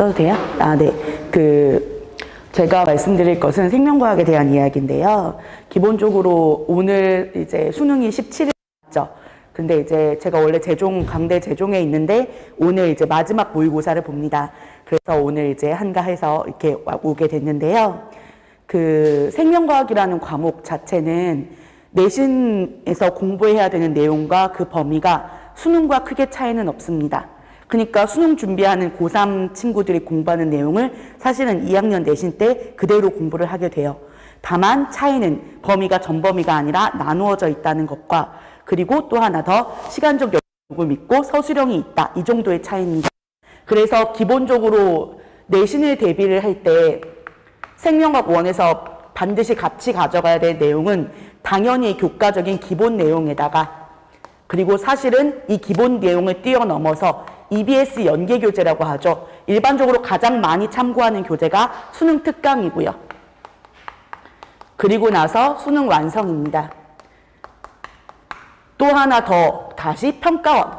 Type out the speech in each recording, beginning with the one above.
써도 돼요? 네. 제가 말씀드릴 것은 생명과학에 대한 이야기인데요. 기본적으로 오늘 이제 수능이 17일 맞죠? 근데 이제 제가 원래 강대 재종에 있는데 오늘 이제 마지막 모의고사를 봅니다. 그래서 오늘 이제 한가해서 이렇게 오게 됐는데요. 생명과학이라는 과목 자체는 내신에서 공부해야 되는 내용과 그 범위가 수능과 크게 차이는 없습니다. 그러니까 수능 준비하는 고3 친구들이 공부하는 내용을 사실은 2학년 내신 때 그대로 공부를 하게 돼요. 다만 차이는 범위가 전범위가 아니라 나누어져 있다는 것과 그리고 또 하나 더 시간적 여유를 믿고 서술형이 있다. 이 정도의 차이입니다. 그래서 기본적으로 내신을 대비를 할 때 생명과학 1에서 반드시 같이 가져가야 될 내용은 당연히 교과적인 기본 내용에다가 그리고 사실은 이 기본 내용을 뛰어넘어서 EBS 연계교재라고 하죠. 일반적으로 가장 많이 참고하는 교재가 수능 특강이고요. 그리고 나서 수능 완성입니다. 또 하나 더 다시 평가원.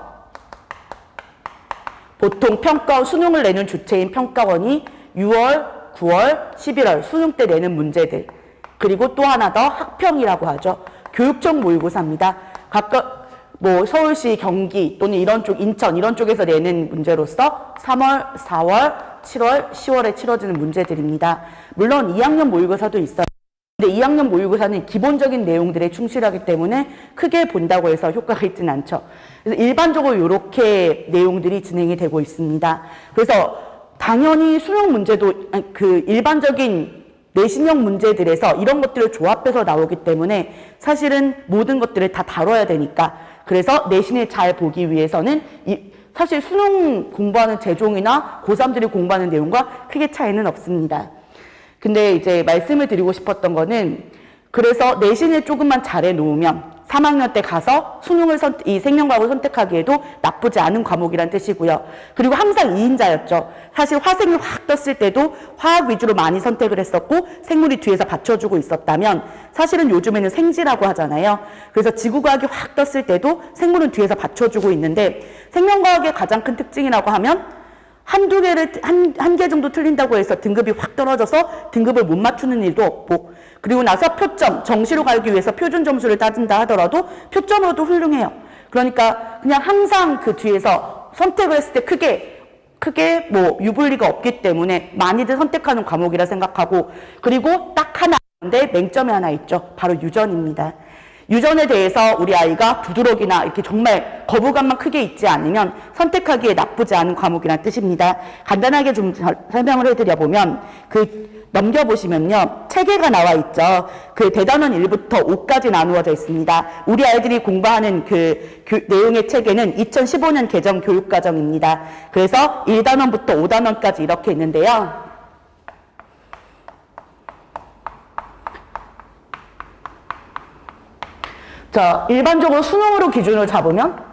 보통 평가원, 수능을 내는 주체인 평가원이 6월, 9월, 11월 수능 때 내는 문제들. 그리고 또 하나 더 학평이라고 하죠. 교육청 모의고사입니다. 각각 서울시, 경기 또는 이런 쪽, 인천 이런 쪽에서 내는 문제로서 3월, 4월, 7월, 10월에 치러지는 문제들입니다. 물론 2학년 모의고사도 있어요. 근데 2학년 모의고사는 기본적인 내용들에 충실하기 때문에 크게 본다고 해서 효과가 있지는 않죠. 그래서 일반적으로 이렇게 내용들이 진행이 되고 있습니다. 그래서 당연히 수능 문제도 일반적인 내신형 문제들에서 이런 것들을 조합해서 나오기 때문에 사실은 모든 것들을 다 다뤄야 되니까 그래서 내신을 잘 보기 위해서는 사실 수능 공부하는 재종이나 고3들이 공부하는 내용과 크게 차이는 없습니다. 근데 이제 말씀을 드리고 싶었던 거는 그래서 내신을 조금만 잘해 놓으면 3학년 때 가서 이 생명과학을 선택하기에도 나쁘지 않은 과목이란 뜻이고요. 그리고 항상 2인자였죠. 사실 화생이 확 떴을 때도 화학 위주로 많이 선택을 했었고 생물이 뒤에서 받쳐주고 있었다면 사실은 요즘에는 생지라고 하잖아요. 그래서 지구과학이 확 떴을 때도 생물은 뒤에서 받쳐주고 있는데 생명과학의 가장 큰 특징이라고 하면 한 개 정도 틀린다고 해서 등급이 확 떨어져서 등급을 못 맞추는 일도 없고 그리고 나서 표점, 정시로 가기 위해서 표준 점수를 따진다 하더라도 표점으로도 훌륭해요. 그러니까 그냥 항상 그 뒤에서 선택을 했을 때 크게 유불리가 없기 때문에 많이들 선택하는 과목이라 생각하고 그리고 딱 하나인데 맹점이 하나 있죠. 바로 유전입니다. 유전에 대해서 우리 아이가 부드러기나 이렇게 정말 거부감만 크게 있지 않으면 선택하기에 나쁘지 않은 과목이라는 뜻입니다. 간단하게 좀 설명을 해드려보면 넘겨보시면요. 체계가 나와 있죠. 대단원 1부터 5까지 나누어져 있습니다. 우리 아이들이 공부하는 내용의 체계는 2015년 개정 교육과정입니다. 그래서 1단원부터 5단원까지 이렇게 있는데요. 일반적으로 수능으로 기준을 잡으면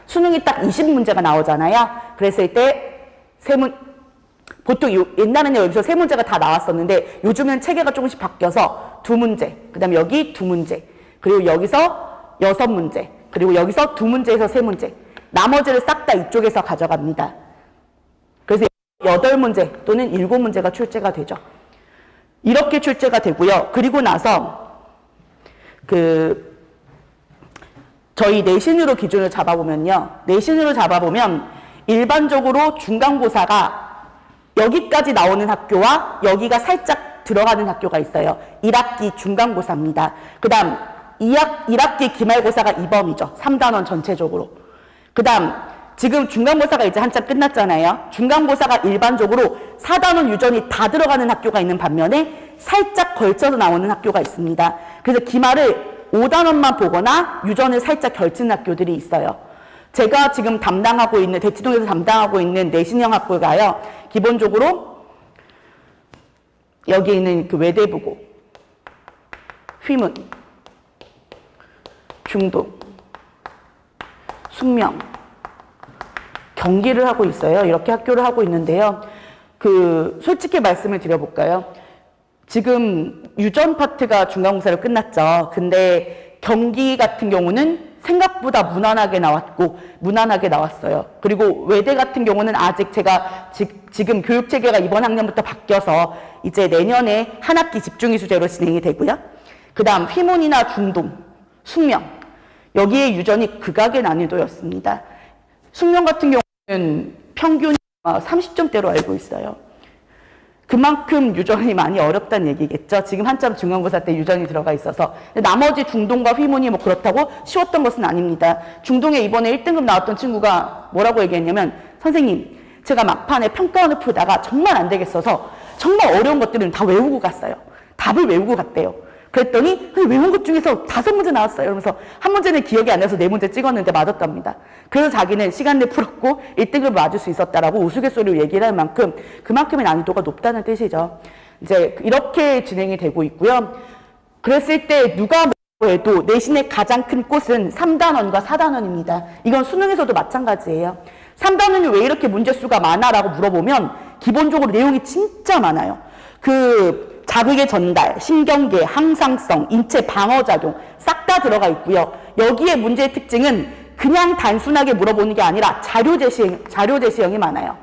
수능이 딱 20문제가 나오잖아요. 그랬을 때 보통 옛날에는 여기서 3문제가 다 나왔었는데 요즘은 체계가 조금씩 바뀌어서 2문제, 그 다음에 여기 2문제, 그리고 여기서 6문제, 그리고 여기서 2문제에서 3문제, 나머지를 싹 다 이쪽에서 가져갑니다. 그래서 8문제 또는 7문제가 출제가 되죠. 이렇게 출제가 되고요. 그리고 나서 저희 내신으로 기준을 잡아보면요. 내신으로 잡아보면 일반적으로 중간고사가 여기까지 나오는 학교와 여기가 살짝 들어가는 학교가 있어요. 1학기 중간고사입니다. 그 다음 1학기 기말고사가 2범이죠. 3단원 전체적으로. 그 다음 지금 중간고사가 이제 한참 끝났잖아요. 중간고사가 일반적으로 4단원 유전이 다 들어가는 학교가 있는 반면에 살짝 걸쳐서 나오는 학교가 있습니다. 그래서 기말을 5단원만 보거나 유전을 살짝 걸치는 학교들이 있어요. 제가 지금 대치동에서 담당하고 있는 내신형 학교가요. 기본적으로 여기 있는 외대부고, 휘문, 중동, 숙명, 경기를 하고 있어요. 이렇게 학교를 하고 있는데요. 솔직히 말씀을 드려볼까요? 지금 유전 파트가 중간고사로 끝났죠. 근데 경기 같은 경우는 생각보다 무난하게 나왔어요. 그리고 외대 같은 경우는 아직 제가 지금 교육체계가 이번 학년부터 바뀌어서 이제 내년에 한 학기 집중이 수제로 진행이 되고요. 그 다음 휘문이나 중동, 숙명, 여기에 유전이 극악의 난이도였습니다. 숙명 같은 경우는 평균 30점대로 알고 있어요. 그만큼 유전이 많이 어렵다는 얘기겠죠. 지금 한참 중간고사 때 유전이 들어가 있어서. 나머지 중동과 휘문이 뭐 그렇다고 쉬웠던 것은 아닙니다. 중동에 이번에 1등급 나왔던 친구가 뭐라고 얘기했냐면, 선생님, 제가 막판에 평가원을 풀다가 정말 안 되겠어서 정말 어려운 것들은 다 외우고 갔어요. 답을 외우고 갔대요. 그랬더니 외운 것 중에서 5문제 나왔어요. 그러면서 한 문제는 기억이 안 나서 4문제 찍었는데 맞았답니다. 그래서 자기는 시간 내에 풀었고 1등급을 맞을 수 있었다라고 우스갯소리로 얘기를 할 만큼 그만큼의 난이도가 높다는 뜻이죠. 이제 이렇게 진행이 되고 있고요. 그랬을 때 누가 뭐라고 해도 내신의 가장 큰 꽃은 3단원과 4단원입니다. 이건 수능에서도 마찬가지예요. 3단원이 왜 이렇게 문제수가 많아라고 물어보면 기본적으로 내용이 진짜 많아요. 자극의 전달, 신경계, 항상성, 인체 방어작용 싹 다 들어가 있고요. 여기에 문제의 특징은 그냥 단순하게 물어보는 게 아니라 자료 제시형이 많아요.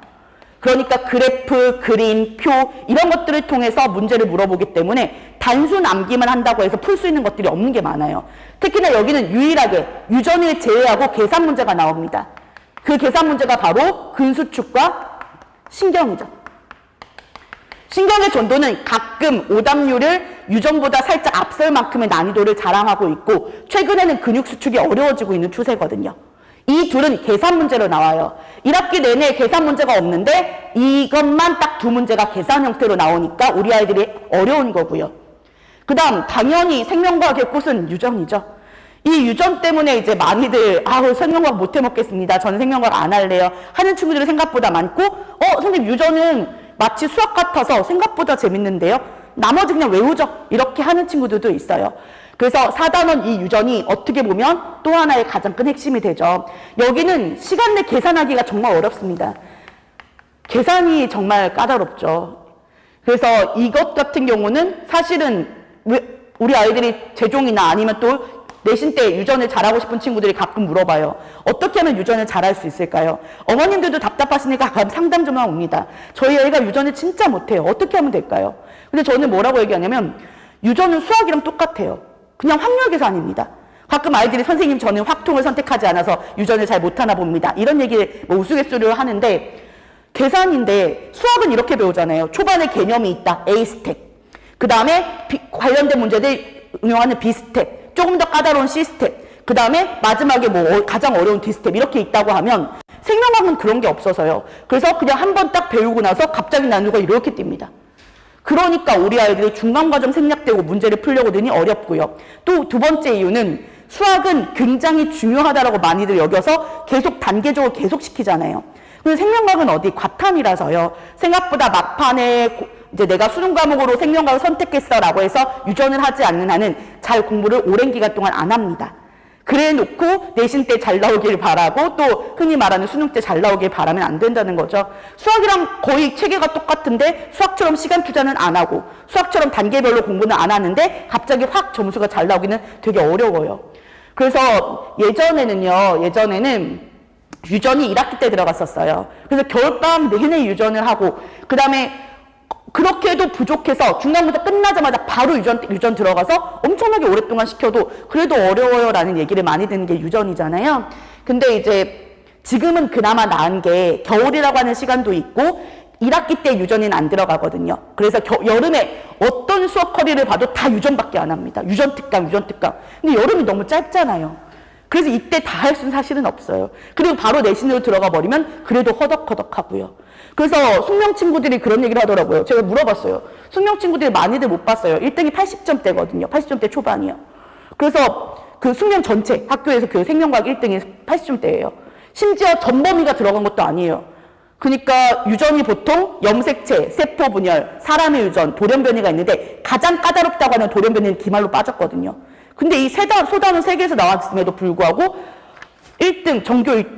그러니까 그래프, 그림, 표 이런 것들을 통해서 문제를 물어보기 때문에 단순 암기만 한다고 해서 풀 수 있는 것들이 없는 게 많아요. 특히나 여기는 유일하게 유전을 제외하고 계산 문제가 나옵니다. 그 계산 문제가 바로 근수축과 신경이죠. 신경의 전도는 가끔 오답률을 유전보다 살짝 앞설 만큼의 난이도를 자랑하고 있고 최근에는 근육 수축이 어려워지고 있는 추세거든요. 이 둘은 계산 문제로 나와요. 1학기 내내 계산 문제가 없는데 이것만 딱 2문제가 계산 형태로 나오니까 우리 아이들이 어려운 거고요. 그 다음 당연히 생명과학의 꽃은 유전이죠. 이 유전 때문에 이제 많이들 생명과학 못 해먹겠습니다. 저는 생명과학 안 할래요. 하는 친구들이 생각보다 많고 선생님 유전은 마치 수학 같아서 생각보다 재밌는데요. 나머지 그냥 외우죠. 이렇게 하는 친구들도 있어요. 그래서 4단원 이 유전이 어떻게 보면 또 하나의 가장 큰 핵심이 되죠. 여기는 시간 내 계산하기가 정말 어렵습니다. 계산이 정말 까다롭죠. 그래서 이것 같은 경우는 사실은 우리 아이들이 재종이나 아니면 또 내신 때 유전을 잘하고 싶은 친구들이 가끔 물어봐요. 어떻게 하면 유전을 잘할 수 있을까요? 어머님들도 답답하시니까 가끔 상담 좀 옵니다. 저희 애가 유전을 진짜 못해요. 어떻게 하면 될까요? 근데 저는 뭐라고 얘기하냐면 유전은 수학이랑 똑같아요. 그냥 확률 계산입니다. 가끔 아이들이 선생님 저는 확통을 선택하지 않아서 유전을 잘 못하나 봅니다. 이런 얘기를 우스갯소리로 하는데 계산인데 수학은 이렇게 배우잖아요. 초반에 개념이 있다. A 스텝. 그 다음에 관련된 문제들 응용하는 B 스텝. 조금 더 까다로운 C 스텝. 그 다음에 마지막에 가장 어려운 D 스텝. 이렇게 있다고 하면 생명학은 그런 게 없어서요. 그래서 그냥 한 번 딱 배우고 나서 갑자기 난이도가 이렇게 뜁니다. 그러니까 우리 아이들이 중간과정 생략되고 문제를 풀려고 드니 어렵고요. 또 2번째 이유는 수학은 굉장히 중요하다라고 많이들 여겨서 계속 단계적으로 계속 시키잖아요. 근데 생명과학은 어디 과탐이라서요. 생각보다 막판에 이제 내가 수능 과목으로 생명과학을 선택했어라고 해서 유전을 하지 않는 한은 잘 공부를 오랜 기간 동안 안 합니다. 그래 놓고 내신 때 잘 나오길 바라고 또 흔히 말하는 수능 때 잘 나오길 바라면 안 된다는 거죠. 수학이랑 거의 체계가 똑같은데 수학처럼 시간 투자는 안 하고 수학처럼 단계별로 공부는 안 하는데 갑자기 확 점수가 잘 나오기는 되게 어려워요. 그래서 예전에는 유전이 1학기 때 들어갔었어요. 그래서 겨울방학 내내 유전을 하고 그 다음에 그렇게 해도 부족해서 중간고사 끝나자마자 바로 유전 들어가서 엄청나게 오랫동안 시켜도 그래도 어려워요 라는 얘기를 많이 듣는 게 유전이잖아요. 근데 이제 지금은 그나마 나은 게 겨울이라고 하는 시간도 있고 1학기 때 유전은 안 들어가거든요. 그래서 여름에 어떤 수업 커리를 봐도 다 유전밖에 안 합니다. 유전 특강. 근데 여름이 너무 짧잖아요. 그래서 이때 다 할 수는 사실은 없어요. 그리고 바로 내신으로 들어가 버리면 그래도 허덕허덕하고요. 그래서 숙명 친구들이 그런 얘기를 하더라고요. 제가 물어봤어요. 숙명 친구들이 많이들 못 봤어요. 1등이 80점대거든요. 80점대 초반이요. 그래서 그 숙명 전체 학교에서 그 생명과학 1등이 80점대예요. 심지어 전범위가 들어간 것도 아니에요. 그러니까 유전이 보통 염색체, 세포 분열, 사람의 유전, 돌연변이가 있는데 가장 까다롭다고 하는 돌연변이는 기말로 빠졌거든요. 근데 이 소단은 세계에서 나왔음에도 불구하고 1등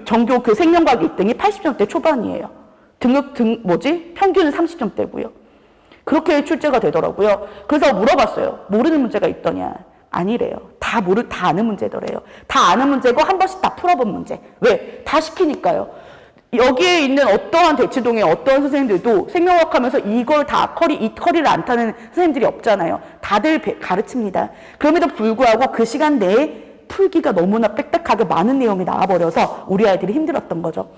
정교 그 생명과학 1등이 80점대 초반이에요. 평균은 30점대고요. 그렇게 출제가 되더라고요. 그래서 물어봤어요. 모르는 문제가 있더냐. 아니래요. 다 다 아는 문제더래요. 다 아는 문제고 한 번씩 다 풀어본 문제. 왜? 다 시키니까요. 여기에 있는 어떠한 대치동의 어떠한 선생님들도 생명과학 하면서 이걸 다 이 커리를 안 타는 선생님들이 없잖아요. 다들 가르칩니다. 그럼에도 불구하고 그 시간 내에 풀기가 너무나 빽빽하게 많은 내용이 나와버려서 우리 아이들이 힘들었던 거죠.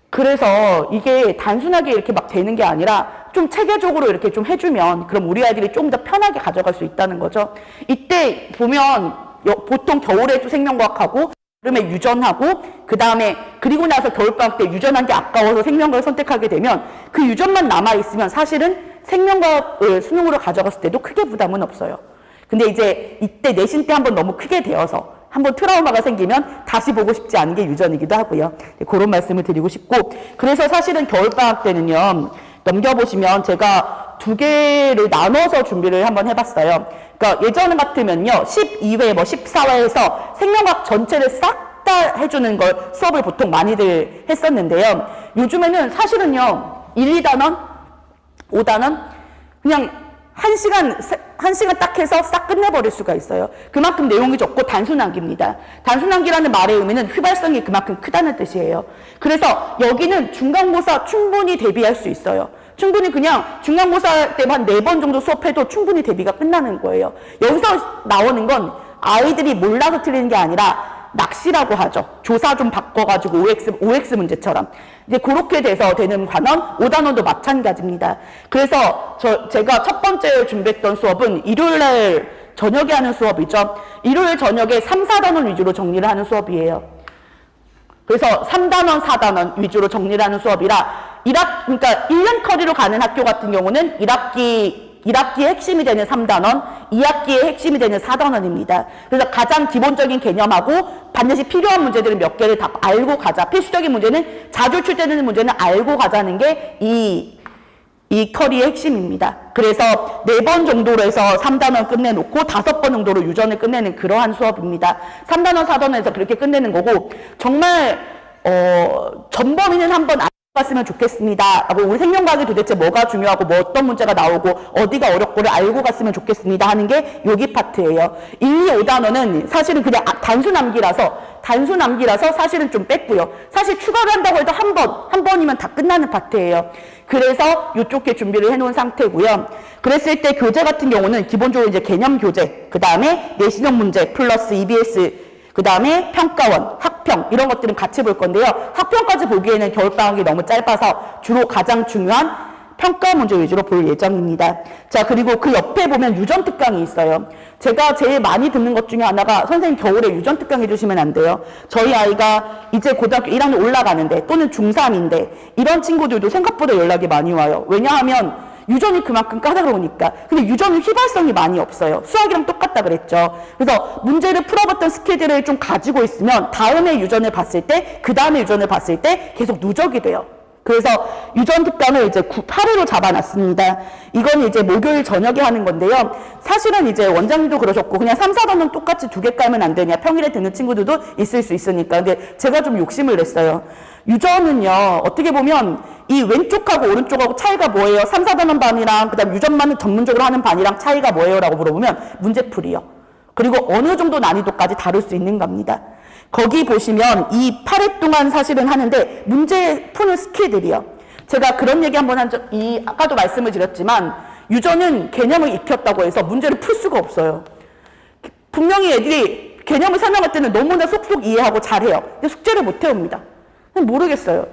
그래서 이게 단순하게 이렇게 막 되는 게 아니라 좀 체계적으로 이렇게 좀 해주면 그럼 우리 아이들이 좀 더 편하게 가져갈 수 있다는 거죠. 이때 보면 보통 겨울에도 생명과학하고 여름에 유전하고 그 다음에 그리고 나서 겨울방학 때 유전한 게 아까워서 생명과학을 선택하게 되면 그 유전만 남아있으면 사실은 생명과학을 수능으로 가져갔을 때도 크게 부담은 없어요. 근데 이제 이때 내신 때 한번 너무 크게 되어서 한번 트라우마가 생기면 다시 보고 싶지 않은 게 유전이기도 하고요. 그런 말씀을 드리고 싶고 그래서 사실은 겨울방학 때는요. 넘겨보시면 제가 두 개를 나눠서 준비를 한번 해봤어요. 그러니까 예전 같으면요. 12회, 14회에서 생명과학 전체를 싹 다 해주는 걸 수업을 보통 많이들 했었는데요. 요즘에는 사실은요. 1, 2단원, 5단원 그냥 한 시간 딱 해서 싹 끝내버릴 수가 있어요. 그만큼 내용이 적고 단순하기입니다. 단순하기라는 말의 의미는 휘발성이 그만큼 크다는 뜻이에요. 그래서 여기는 중간고사 충분히 대비할 수 있어요. 충분히 그냥 중간고사 때만 4번 정도 수업해도 충분히 대비가 끝나는 거예요. 여기서 나오는 건 아이들이 몰라서 틀리는 게 아니라 낚시라고 하죠. 조사 좀 바꿔가지고 OX 문제처럼. 이제 그렇게 돼서 되는 관원, 5단원도 마찬가지입니다. 그래서 제가 첫 번째 준비했던 수업은 일요일날 저녁에 하는 수업이죠. 일요일 저녁에 3, 4단원 위주로 정리를 하는 수업이에요. 그래서 3단원, 4단원 위주로 정리를 하는 수업이라 그러니까 1년 커리로 가는 학교 같은 경우는 1학기의 핵심이 되는 3단원, 2학기의 핵심이 되는 4단원입니다. 그래서 가장 기본적인 개념하고 반드시 필요한 문제들은 몇 개를 다 알고 가자. 필수적인 문제는 자주 출제되는 문제는 알고 가자는 게 이 커리의 핵심입니다. 그래서 4번 정도로 해서 3단원 끝내놓고 5번 정도로 유전을 끝내는 그러한 수업입니다. 3단원, 4단원에서 그렇게 끝내는 거고 정말 전범위는 한번 봤으면 좋겠습니다. 우리 생명과학이 도대체 뭐가 중요하고 뭐 어떤 문제가 나오고 어디가 어렵고를 알고 갔으면 좋겠습니다 하는 게 여기 파트예요. 1, 2, 5단원은 사실은 그냥 단순 암기라서 사실은 좀 뺐고요. 사실 추가를 한다고 해도 한 번이면 다 끝나는 파트예요. 그래서 이쪽에 준비를 해놓은 상태고요. 그랬을 때 교재 같은 경우는 기본적으로 이제 개념 교재, 그 다음에 내신형 문제 플러스 EBS, 그 다음에 평가원, 학평 이런 것들은 같이 볼 건데요. 학평까지 보기에는 겨울방학이 너무 짧아서 주로 가장 중요한 평가 문제 위주로 볼 예정입니다. 자, 그리고 그 옆에 보면 유전 특강이 있어요. 제가 제일 많이 듣는 것 중에 하나가 선생님 겨울에 유전 특강 해주시면 안 돼요. 저희 아이가 이제 고등학교 1학년 올라가는데 또는 중3인데 이런 친구들도 생각보다 연락이 많이 와요. 왜냐하면 유전이 그만큼 까다로우니까. 근데 유전은 휘발성이 많이 없어요. 수학이랑 똑같다 그랬죠. 그래서 문제를 풀어봤던 스킬들을 좀 가지고 있으면 다음에 유전을 봤을 때, 그 다음에 유전을 봤을 때 계속 누적이 돼요. 그래서 유전 특강을 이제 8회로 잡아놨습니다. 이건 이제 목요일 저녁에 하는 건데요. 사실은 이제 원장님도 그러셨고 그냥 3, 4단원 똑같이 2개 깔면 안 되냐. 평일에 듣는 친구들도 있을 수 있으니까. 근데 제가 좀 욕심을 냈어요. 유전은요. 어떻게 보면 이 왼쪽하고 오른쪽하고 차이가 뭐예요? 3, 4단원 반이랑 그다음 유전만을 전문적으로 하는 반이랑 차이가 뭐예요? 라고 물어보면 문제풀이요. 그리고 어느 정도 난이도까지 다룰 수 있는 겁니다. 거기 보시면 이 8회 동안 사실은 하는데 문제 푸는 스킬들이요. 제가 그런 얘기 한번 아까도 말씀을 드렸지만 유전은 개념을 익혔다고 해서 문제를 풀 수가 없어요. 분명히 애들이 개념을 설명할 때는 너무나 쏙쏙 이해하고 잘해요. 근데 숙제를 못 해옵니다. 모르겠어요.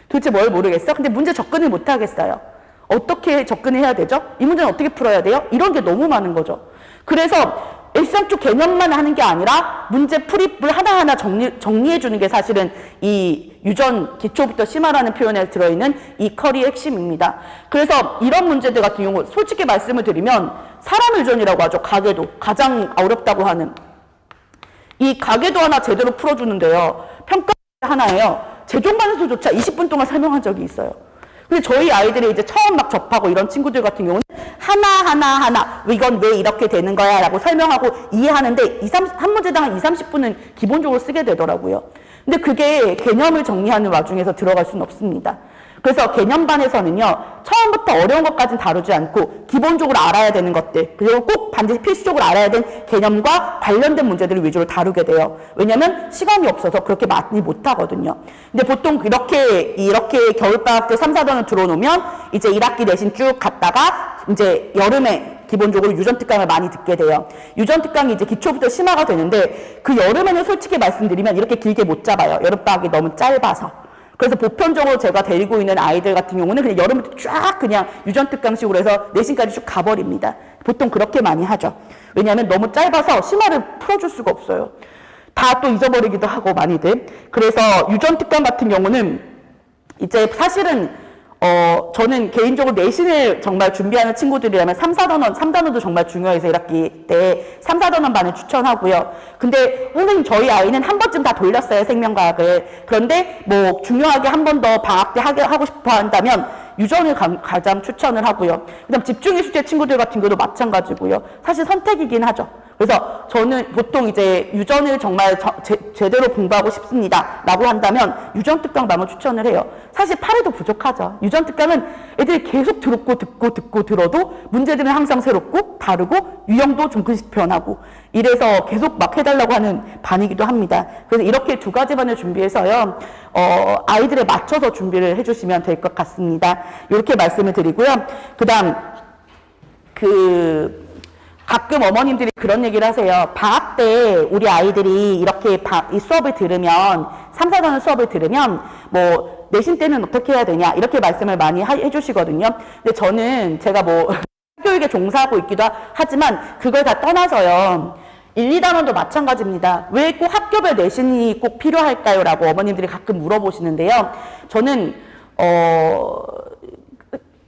도대체 뭘 모르겠어? 근데 문제 접근을 못 하겠어요. 어떻게 접근을 해야 되죠? 이 문제는 어떻게 풀어야 돼요? 이런 게 너무 많은 거죠. 그래서 일상 쪽 개념만 하는 게 아니라 문제 풀이를 하나하나 정리해 주는 게 사실은 이 유전 기초부터 심화라는 표현에 들어있는 이 커리의 핵심입니다. 그래서 이런 문제들 같은 경우 솔직히 말씀을 드리면 사람 유전이라고 하죠. 가계도 가장 어렵다고 하는 이 가계도 하나 제대로 풀어주는데요. 평가 하나예요. 제종반에서조차 20분 동안 설명한 적이 있어요. 근데 저희 아이들이 이제 처음 막 접하고 이런 친구들 같은 경우는 하나 이건 왜 이렇게 되는 거야 라고 설명하고 이해하는데 한 문제당 한 2, 30분은 기본적으로 쓰게 되더라고요. 근데 그게 개념을 정리하는 와중에서 들어갈 수는 없습니다. 그래서 개념반에서는요, 처음부터 어려운 것까지는 다루지 않고 기본적으로 알아야 되는 것들, 그리고 꼭 반드시 필수적으로 알아야 되는 개념과 관련된 문제들을 위주로 다루게 돼요. 왜냐면 시간이 없어서 그렇게 많이 못하거든요. 근데 보통 이렇게 겨울방학 때 3, 4단원 들어놓으면 이제 1학기 내신 쭉 갔다가 이제 여름에 기본적으로 유전특강을 많이 듣게 돼요. 유전특강이 이제 기초부터 심화가 되는데 그 여름에는 솔직히 말씀드리면 이렇게 길게 못 잡아요. 여름방학이 너무 짧아서. 그래서 보편적으로 제가 데리고 있는 아이들 같은 경우는 그냥 여름부터 쫙 그냥 유전특강식으로 해서 내신까지 쭉 가버립니다. 보통 그렇게 많이 하죠. 왜냐하면 너무 짧아서 심화를 풀어줄 수가 없어요. 다 또 잊어버리기도 하고 많이들. 그래서 유전특강 같은 경우는 이제 사실은 저는 개인적으로 내신을 정말 준비하는 친구들이라면 3단원도 정말 중요해서 1학기 때 3, 4단원 반을 추천하고요. 근데 선생님 저희 아이는 한 번쯤 다 돌렸어요, 생명과학을. 그런데 뭐 중요하게 한 번 더 방학 때 하고 싶어 한다면 유전을 가장 추천을 하고요. 그다음 집중의 수제 친구들 같은 경우도 마찬가지고요. 사실 선택이긴 하죠. 그래서 저는 보통 이제 유전을 정말 제대로 공부하고 싶습니다 라고 한다면 유전특강반을 추천을 해요. 사실 8회도 부족하죠. 유전특강은 애들이 계속 듣고 들어도 문제들은 항상 새롭고 다르고 유형도 조금씩 변하고 이래서 계속 막 해달라고 하는 반이기도 합니다. 그래서 이렇게 두 가지 반을 준비해서요, 아이들에 맞춰서 준비를 해주시면 될 것 같습니다. 이렇게 말씀을 드리고요. 그다음 가끔 어머님들이 그런 얘기를 하세요. 방학 때 우리 아이들이 이렇게 이 수업을 들으면 3, 4단원 수업을 들으면 뭐 내신 때는 어떻게 해야 되냐 이렇게 말씀을 많이 해주시거든요. 근데 저는 제가 뭐 교육에 종사하고 있기도 하지만 그걸 다 떠나서요. 1, 2단원도 마찬가지입니다. 왜 꼭 학교별 내신이 꼭 필요할까요? 라고 어머님들이 가끔 물어보시는데요. 저는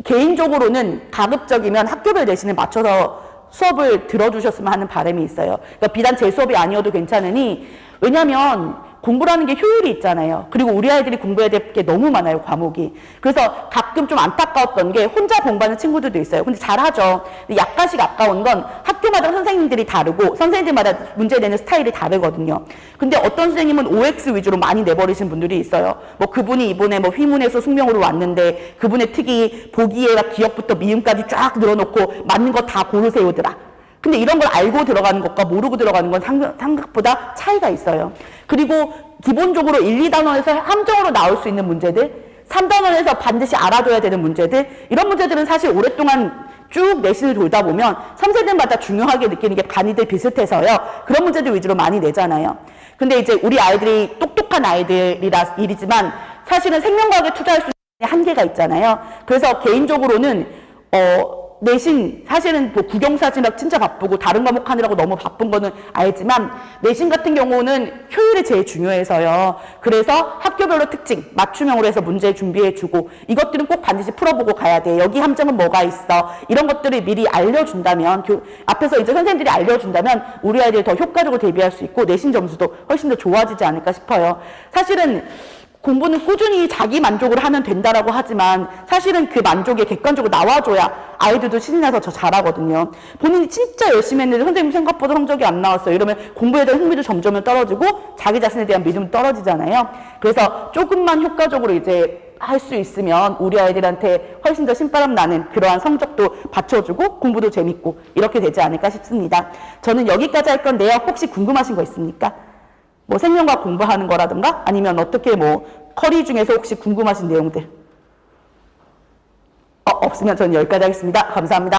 개인적으로는 가급적이면 학교별 내신에 맞춰서 수업을 들어주셨으면 하는 바람이 있어요. 그러니까 비단 제 수업이 아니어도 괜찮으니, 왜냐하면 공부라는 게 효율이 있잖아요. 그리고 우리 아이들이 공부해야 될 게 너무 많아요, 과목이. 그래서 가끔 좀 안타까웠던 게 혼자 공부하는 친구들도 있어요. 근데 잘하죠. 근데 약간씩 아까운 건 학교마다 선생님들이 다르고 선생님들마다 문제 내는 스타일이 다르거든요. 근데 어떤 선생님은 OX 위주로 많이 내버리신 분들이 있어요. 뭐 그분이 이번에 뭐 휘문에서 숙명으로 왔는데 그분의 특이 보기에가 기억부터 미음까지 쫙 늘어놓고 맞는 거 다 고르세요더라. 근데 이런 걸 알고 들어가는 것과 모르고 들어가는 건 생각보다 차이가 있어요. 그리고 기본적으로 1, 2단원에서 함정으로 나올 수 있는 문제들, 3단원에서 반드시 알아둬야 되는 문제들, 이런 문제들은 사실 오랫동안 쭉 내신을 돌다 보면 3세대마다 중요하게 느끼는 게 간이들 비슷해서요. 그런 문제들 위주로 많이 내잖아요. 근데 이제 우리 아이들이 똑똑한 아이들이지만 사실은 생명과학에 투자할 수 있는 한계가 있잖아요. 그래서 개인적으로는 내신, 사실은 뭐 국영사진학 진짜 바쁘고 다른 과목 하느라고 너무 바쁜 거는 알지만 내신 같은 경우는 효율이 제일 중요해서요. 그래서 학교별로 특징, 맞춤형으로 해서 문제 준비해주고 이것들은 꼭 반드시 풀어보고 가야 돼. 여기 함정은 뭐가 있어. 이런 것들을 미리 알려준다면, 앞에서 이제 선생님들이 알려준다면 우리 아이들이 더 효과적으로 대비할 수 있고 내신 점수도 훨씬 더 좋아지지 않을까 싶어요. 사실은 공부는 꾸준히 자기 만족을 하면 된다라고 하지만 사실은 그 만족이 객관적으로 나와줘야 아이들도 신이 나서 더 잘하거든요. 본인이 진짜 열심히 했는데 선생님 생각보다 성적이 안 나왔어요. 이러면 공부에 대한 흥미도 점점 떨어지고 자기 자신에 대한 믿음도 떨어지잖아요. 그래서 조금만 효과적으로 이제 할 수 있으면 우리 아이들한테 훨씬 더 신바람 나는 그러한 성적도 받쳐주고 공부도 재밌고 이렇게 되지 않을까 싶습니다. 저는 여기까지 할 건데요. 혹시 궁금하신 거 있습니까? 뭐 생명과학 공부하는 거라든가 아니면 어떻게 뭐 커리 중에서 혹시 궁금하신 내용들 없으면 저는 여기까지 하겠습니다. 감사합니다.